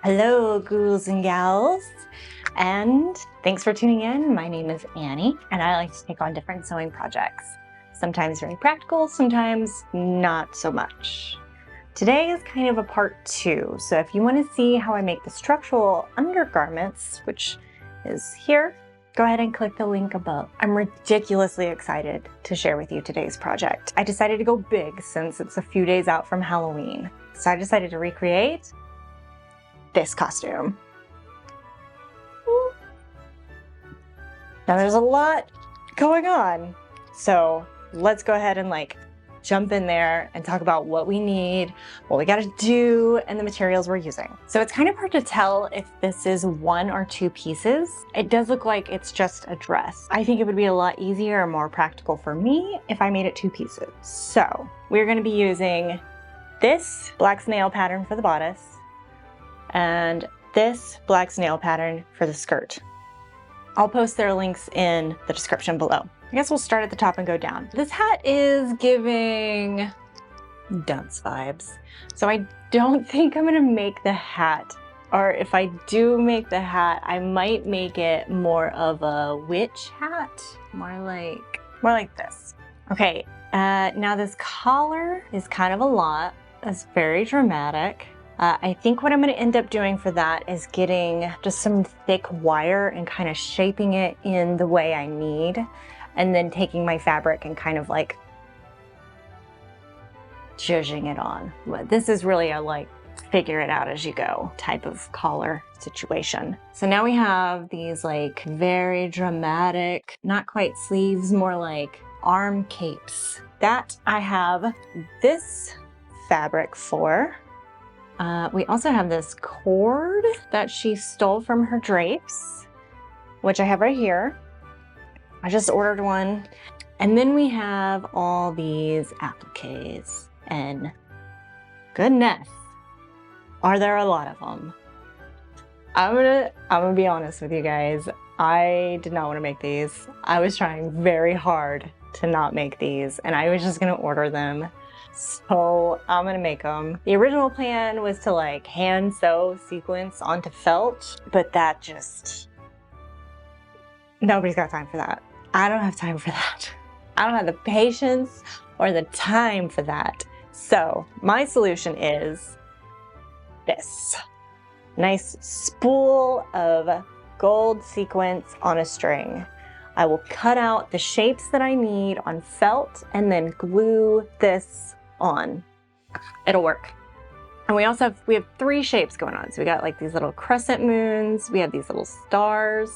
Hello, ghouls and gals, and thanks for tuning in. My name is Annie, and I like to take on different sewing projects. Sometimes very practical, sometimes not so much. Today is kind of a part 2, so if you want to see how I make the structural undergarments, which is here, go ahead and click the link above. I'm ridiculously excited to share with you today's project. I decided to go big since it's a few days out from Halloween, so I decided to recreate this costume. Now there's a lot going on, so let's go ahead and jump in there and talk about what we need, what we gotta do, and the materials we're using. So it's kind of hard to tell if this is 1 or 2 pieces. It does look like it's just a dress. I think it would be a lot easier and more practical for me if I made it 2 pieces. So we're gonna be using this black snail pattern for the bodice, and this black snail pattern for the skirt. I'll post their links in the description below. I guess we'll start at the top and go down. This hat is giving dunce vibes. So I don't think I'm gonna make the hat, or if I do make the hat, I might make it more of a witch hat, more like this. Okay, now this collar is kind of a lot. It's very dramatic. I think what I'm going to end up doing for that is getting just some thick wire and kind of shaping it in the way I need, and then taking my fabric and kind of zhuzhing it on. But this is really a figure it out as you go type of collar situation. So now we have these very dramatic, not quite sleeves, more like arm capes. That I have this fabric for. We also have this cord that she stole from her drapes, which I have right here. I just ordered one. And then we have all these appliques, and goodness, are there a lot of them. I'm gonna be honest with you guys. I did not want to make these. I was trying very hard to not make these, and I was just gonna order them. So I'm gonna make them. The original plan was to hand sew sequins onto felt, but that just, nobody's got time for that. I don't have time for that. I don't have the patience or the time for that. So my solution is this nice spool of gold sequins on a string. I will cut out the shapes that I need on felt and then glue this on. It'll work. And we also have 3 shapes going on. So we got these little crescent moons. We have these little stars.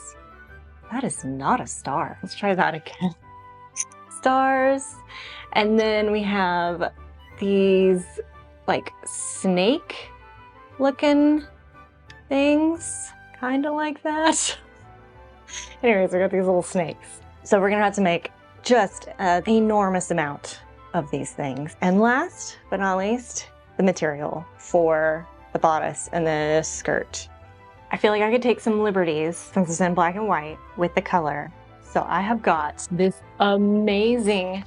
That is not a star. Let's try that again. Stars. And then we have these snake looking things, kind of like that. Anyways, we got these little snakes. So we're gonna have to make just an enormous amount of these things. And last but not least, the material for the bodice and the skirt. I feel like I could take some liberties since it's in black and white with the color. So I have got this amazing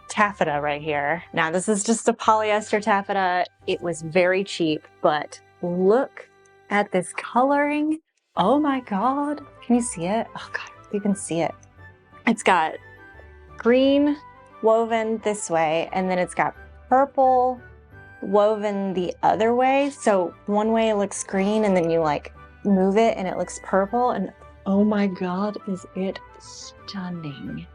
taffeta right here. Now this is just a polyester taffeta. It was very cheap, but look at this coloring. Oh my God, can you see it? Oh God, you can see it. It's got green woven this way, and then it's got purple woven the other way. So one way it looks green, and then you move it and it looks purple, and oh my God, is it stunning.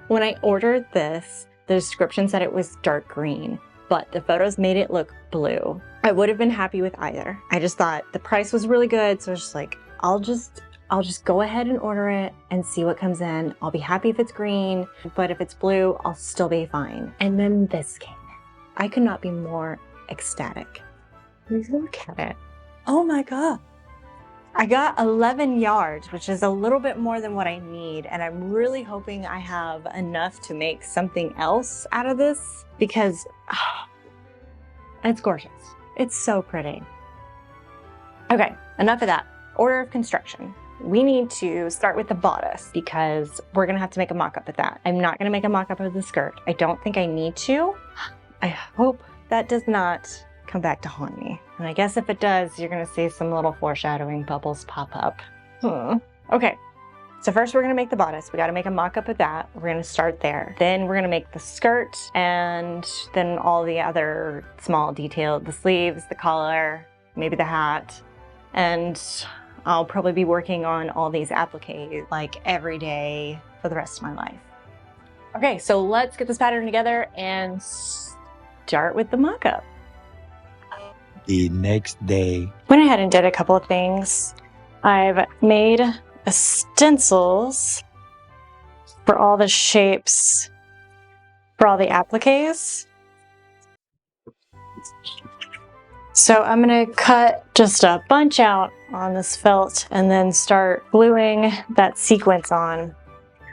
When I ordered this, the description said it was dark green, but the photos made it look blue. I would have been happy with either. I just thought the price was really good, so I was just I'll just go ahead and order it and see what comes in. I'll be happy if it's green, but if it's blue, I'll still be fine. And then this came in. I could not be more ecstatic. Look at it. Oh my God. I got 11 yards, which is a little bit more than what I need. And I'm really hoping I have enough to make something else out of this, because it's gorgeous. It's so pretty. Okay, enough of that. Order of construction. We need to start with the bodice because we're gonna have to make a mock-up of that. I'm not gonna make a mock-up of the skirt. I don't think I need to. I hope that does not come back to haunt me. And I guess if it does, you're gonna see some little foreshadowing bubbles pop up. Okay, so first we're gonna make the bodice. We gotta make a mock-up of that. We're gonna start there. Then we're gonna make the skirt and then all the other small detail, the sleeves, the collar, maybe the hat. And I'll probably be working on all these appliques like every day for the rest of my life. Okay, so let's get this pattern together and start with the mock-up. The next day, Went ahead and did a couple of things. I've made stencils for all the shapes, for all the appliques. So I'm gonna cut just a bunch out on this felt and then start gluing that sequence on.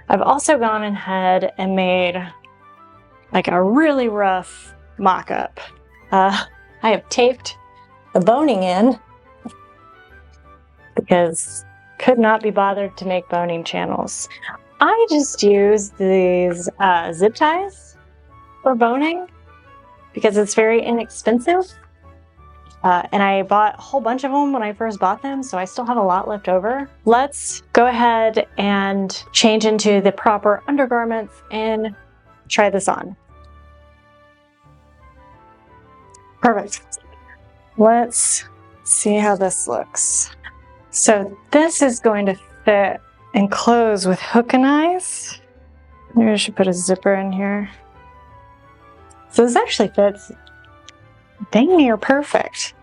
I've also gone ahead and made like a really rough mock-up. I have taped the boning in because could not be bothered to make boning channels. I just use these zip ties for boning because it's very inexpensive. And I bought a whole bunch of them when I first bought them, so I still have a lot left over. Let's go ahead and change into the proper undergarments and try this on. Perfect. Let's see how this looks. So this is going to fit and close with hook and eyes. Maybe I should put a zipper in here. So this actually fits dang near perfect.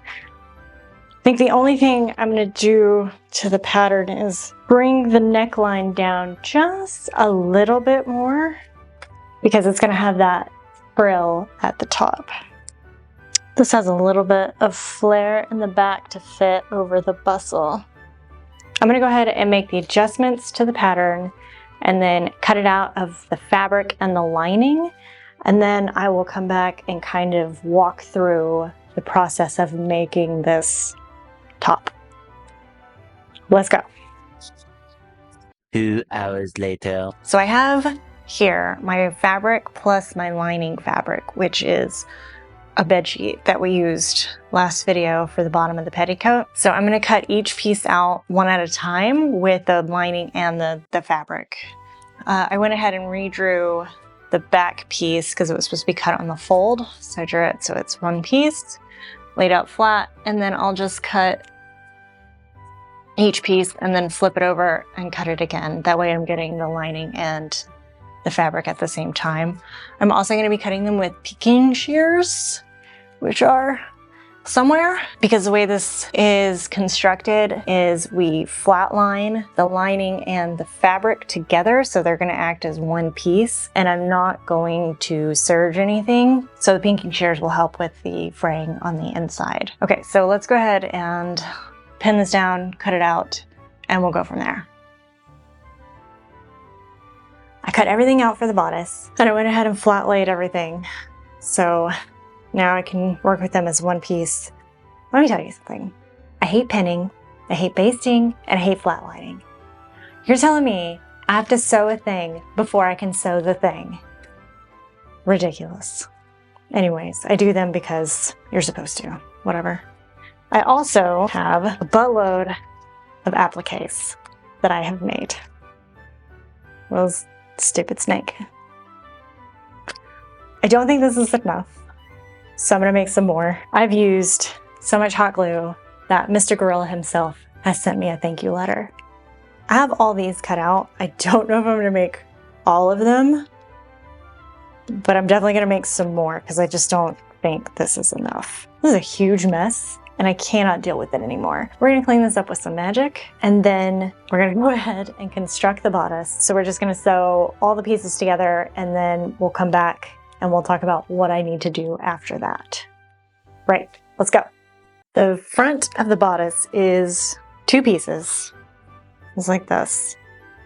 I think the only thing I'm going to do to the pattern is bring the neckline down just a little bit more because it's going to have that frill at the top. This has a little bit of flare in the back to fit over the bustle. I'm going to go ahead and make the adjustments to the pattern and then cut it out of the fabric and the lining. And then I will come back and kind of walk through the process of making this top. Let's go. 2 hours later. So I have here my fabric plus my lining fabric, which is a bed sheet that we used last video for the bottom of the petticoat. So I'm going to cut each piece out one at a time with the lining and the fabric. I went ahead and redrew the back piece because it was supposed to be cut on the fold. So I drew it so it's one piece, laid out flat, and then I'll just cut each piece and then flip it over and cut it again. That way I'm getting the lining and the fabric at the same time. I'm also going to be cutting them with picking shears, which are somewhere, because the way this is constructed is we flatline the lining and the fabric together, so they're going to act as one piece, and I'm not going to serge anything, so the pinking shears will help with the fraying on the inside. Okay, so let's go ahead and pin this down, cut it out, and we'll go from there. I cut everything out for the bodice, and I went ahead and flat laid everything. So now I can work with them as one piece. Let me tell you something. I hate pinning, I hate basting, and I hate flatlining. You're telling me I have to sew a thing before I can sew the thing. Ridiculous. Anyways, I do them because you're supposed to. Whatever. I also have a buttload of appliques that I have made. Those stupid snake. I don't think this is enough, so I'm gonna make some more. I've used so much hot glue that Mr. Gorilla himself has sent me a thank you letter. I have all these cut out. I don't know if I'm gonna make all of them, but I'm definitely gonna make some more because I just don't think this is enough. This is a huge mess and I cannot deal with it anymore. We're gonna clean this up with some magic, and then we're gonna go ahead and construct the bodice. So we're just gonna sew all the pieces together, and then we'll come back and we'll talk about what I need to do after that. Right, let's go. The front of the bodice is 2 pieces. It's like this.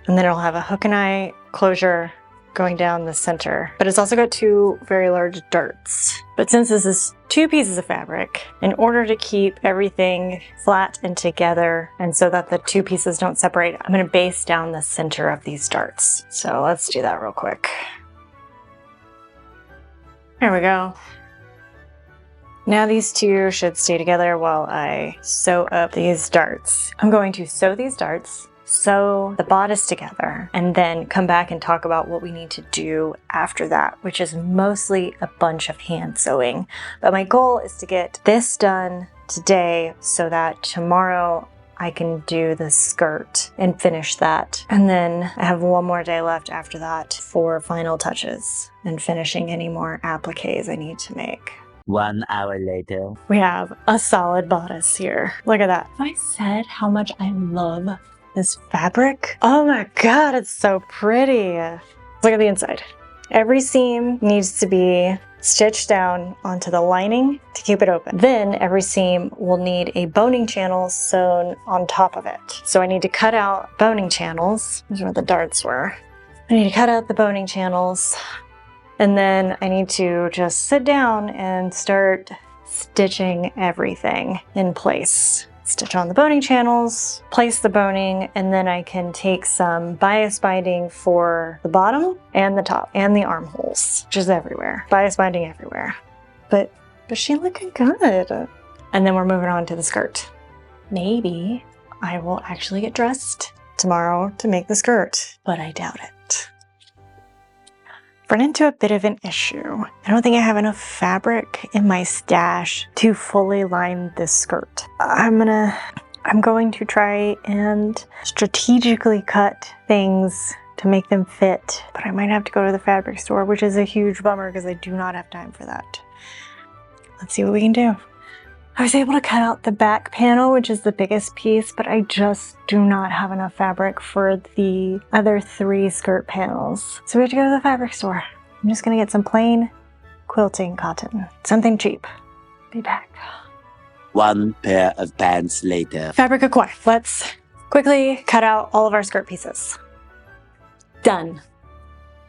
And then it'll have a hook and eye closure going down the center. But it's also got 2 very large darts. But since this is 2 pieces of fabric, in order to keep everything flat and together and so that the 2 pieces don't separate, I'm gonna base down the center of these darts. So let's do that real quick. There we go. Now these two should stay together while I sew up these darts. I'm going to sew these darts, sew the bodice together, and then come back and talk about what we need to do after that, which is mostly a bunch of hand sewing. But my goal is to get this done today so that tomorrow I can do the skirt and finish that. And then I have one more day left after that for final touches and finishing any more appliques I need to make. 1 hour later. We have a solid bodice here. Look at that. Have I said how much I love this fabric? Oh my God, it's so pretty. Look at the inside. Every seam needs to be stitched down onto the lining to keep it open. Then every seam will need a boning channel sewn on top of it. So I need to cut out boning channels. These are where the darts were. I need to cut out the boning channels, and then I need to just sit down and start stitching everything in place. Stitch on the boning channels, place the boning, and then I can take some bias binding for the bottom and the top and the armholes, which is everywhere. Bias binding everywhere. But she looking good. And then we're moving on to the skirt. Maybe I will actually get dressed tomorrow to make the skirt, but I doubt it. Run into a bit of an issue. I don't think I have enough fabric in my stash to fully line this skirt. I'm going to try and strategically cut things to make them fit, but I might have to go to the fabric store, which is a huge bummer because I do not have time for that. Let's see what we can do. I was able to cut out the back panel, which is the biggest piece, but I just do not have enough fabric for the other 3 skirt panels. So we have to go to the fabric store. I'm just gonna get some plain quilting cotton, something cheap. Be back. 1 pair of pants later. Fabric acquired. Let's quickly cut out all of our skirt pieces. Done.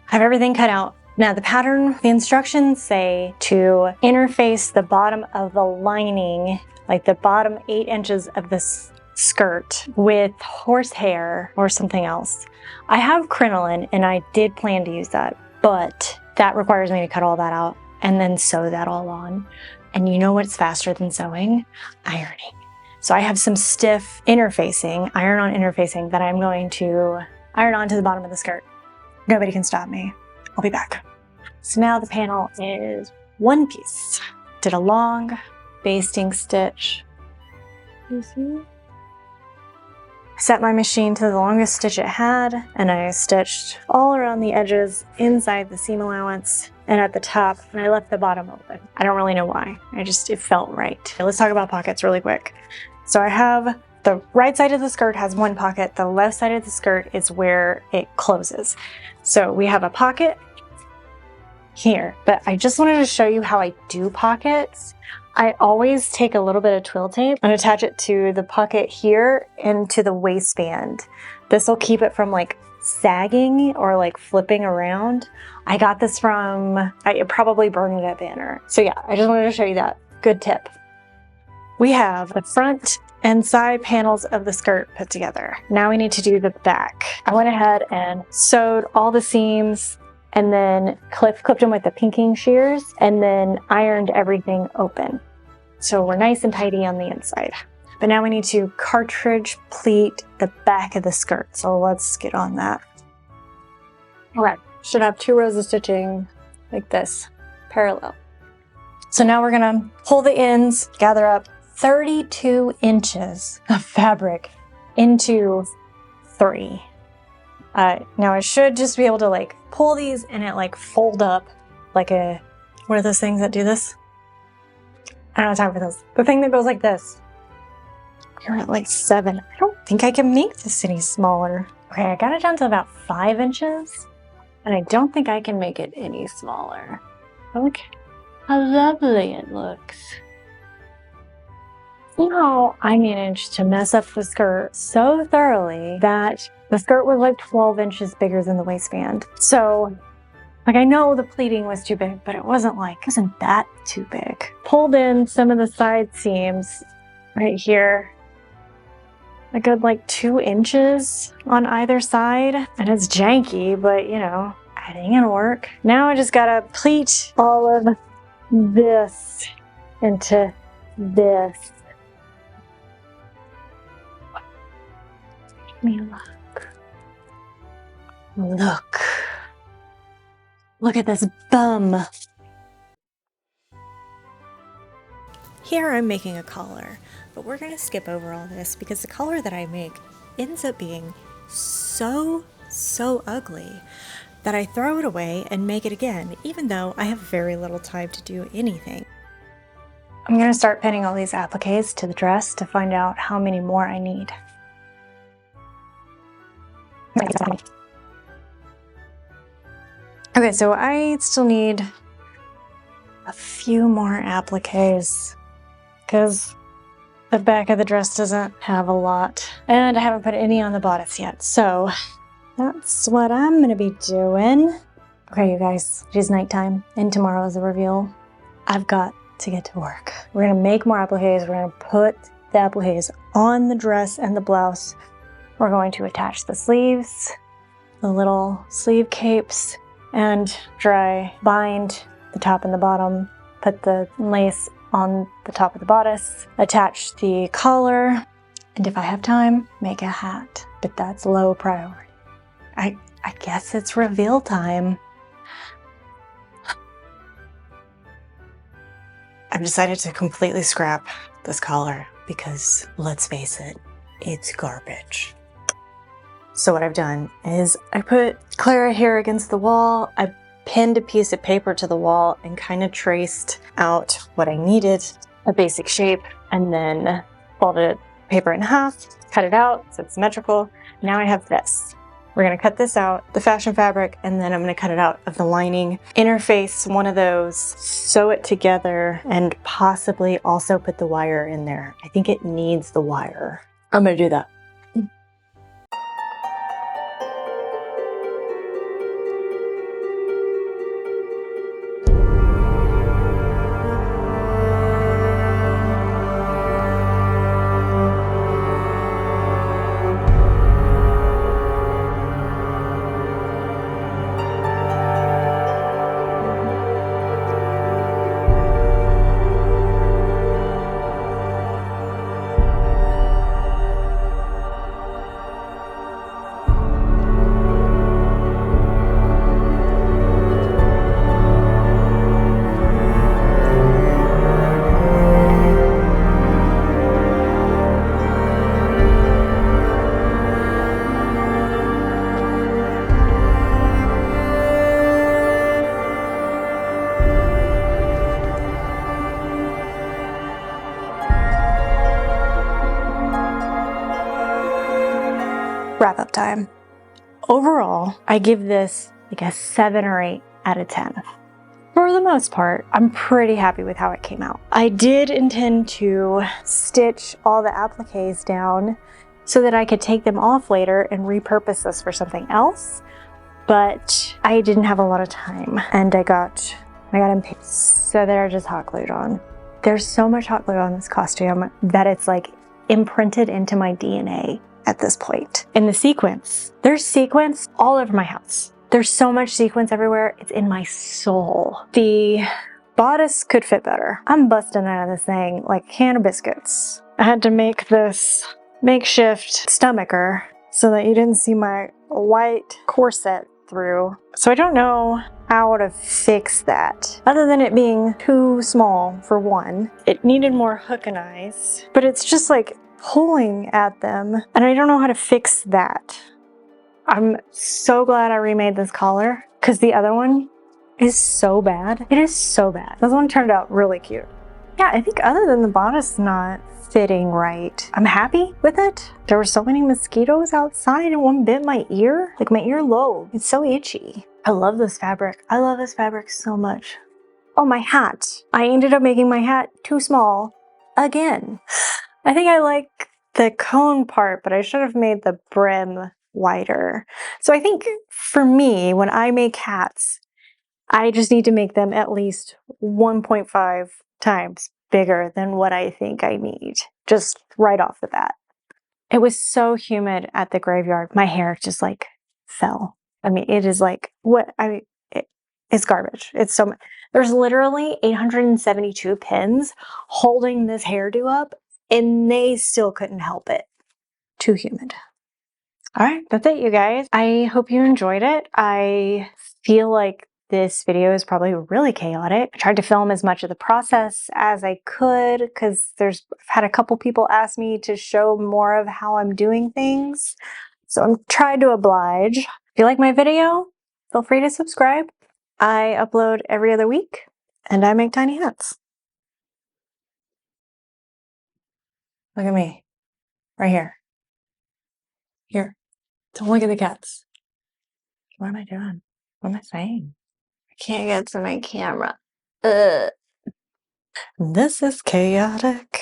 I have everything cut out. Now the pattern, the instructions say to interface the bottom of the lining, like the bottom 8 inches of this skirt, with horsehair or something else. I have crinoline and I did plan to use that, but that requires me to cut all that out and then sew that all on. And you know what's faster than sewing? Ironing. So I have some stiff interfacing, iron-on interfacing, that I'm going to iron onto the bottom of the skirt. Nobody can stop me. I'll be back. So now the panel is 1 piece. Did a long basting stitch. You see? Set my machine to the longest stitch it had, and I stitched all around the edges inside the seam allowance and at the top, and I left the bottom open. I don't really know why. It felt right. Let's talk about pockets really quick. So I have the right side of the skirt has 1 pocket. The left side of the skirt is where it closes. So we have a pocket here, but I just wanted to show you how I do pockets. I always take a little bit of twill tape and attach it to the pocket here and to the waistband. This will keep it from like sagging or like flipping around. I got this from, I probably burned it at Banner. So yeah, I just wanted to show you that. Good tip. We have the front and side panels of the skirt put together. Now we need to do the back. I went ahead and sewed all the seams and then clipped them with the pinking shears and then ironed everything open. So we're nice and tidy on the inside. But now we need to cartridge pleat the back of the skirt. So let's get on that. Okay, should have 2 rows of stitching like this, parallel. So now we're gonna pull the ends, gather up 32 inches of fabric into 3. Now I should just be able to like pull these and it like fold up like a, what are those things that do this? I don't have time for those. The thing that goes like this. You're at like 7. I don't think I can make this any smaller. Okay, I got it down to about 5 inches and I don't think I can make it any smaller. Look how lovely it looks. Somehow I managed to mess up the skirt so thoroughly that the skirt was like 12 inches bigger than the waistband. So, like I know the pleating was too big, but it wasn't that too big. Pulled in some of the side seams right here. A good like 2 inches on either side. And it's janky, but you know, it ain't gonna work. Now I just gotta pleat all of this into this. Let me look. Look at this bum. Here I'm making a collar, but we're going to skip over all this because the collar that I make ends up being so ugly that I throw it away and make it again, even though I have very little time to do anything. I'm going to start pinning all these appliques to the dress to find out how many more I need. Okay, so I still need a few more appliques because the back of the dress doesn't have a lot, and I haven't put any on the bodice yet, so that's what I'm going to be doing. Okay, you guys, it is nighttime, and tomorrow is the reveal. I've got to get to work. We're going to make more appliques. We're going to put the appliques on the dress and the blouse. We're going to attach the sleeves, the little sleeve capes, and bind the top and the bottom, put the lace on the top of the bodice, attach the collar, and if I have time, make a hat. But that's low priority. I guess it's reveal time. I've decided to completely scrap this collar because, let's face it, it's garbage. So what I've done is I put Clara here against the wall. I pinned a piece of paper to the wall and kind of traced out what I needed, a basic shape, and then folded paper in half, cut it out so it's symmetrical. Now I have this. We're going to cut this out, the fashion fabric, and then I'm going to cut it out of the lining, interface one of those, sew it together, and possibly also put the wire in there. I think it needs the wire. I'm going to do that. Wrap-up time. Overall, I give this like a 7 or 8 out of 10. For the most part, I'm pretty happy with how it came out. I did intend to stitch all the appliques down so that I could take them off later and repurpose this for something else, but I didn't have a lot of time, and I got impatient, so they're just hot glued on. There's so much hot glue on this costume that it's like imprinted into my DNA at this point. In the sequins, there's sequins all over my house. There's so much sequins everywhere, it's in my soul. The bodice could fit better. I'm busting out of this thing like a can of biscuits. I had to make this makeshift stomacher so that you didn't see my white corset through. So I don't know how to fix that, other than it being too small for one. It needed more hook and eyes, but it's just like pulling at them, and I don't know how to fix that. I'm so glad I remade this collar because the other one is so bad. It is so bad. This one turned out really cute. Yeah, I think other than the bodice not fitting right, I'm happy with it. There were so many mosquitoes outside and one bit my ear, like my earlobe. It's so itchy. I love this fabric. I love this fabric so much. Oh, my hat. I ended up making my hat too small again. I think I like the cone part, but I should have made the brim wider. So I think for me, when I make hats, I just need to make them at least 1.5 times bigger than what I think I need, just right off the bat. It was so humid at the graveyard. My hair just like fell. I mean, it is like, It's garbage. It's so much. There's literally 872 pins holding this hairdo up, and they still couldn't help it. Too humid. All right, that's it, you guys. I hope you enjoyed it. I feel like this video is probably really chaotic. I tried to film as much of the process as I could because I've had a couple people ask me to show more of how I'm doing things. So I'm trying to oblige. If you like my video, feel free to subscribe. I upload every other week and I make tiny hats. Look at me. Right here. Here. Don't look at the cats. What am I doing? What am I saying? I can't get to my camera. Ugh. This is chaotic.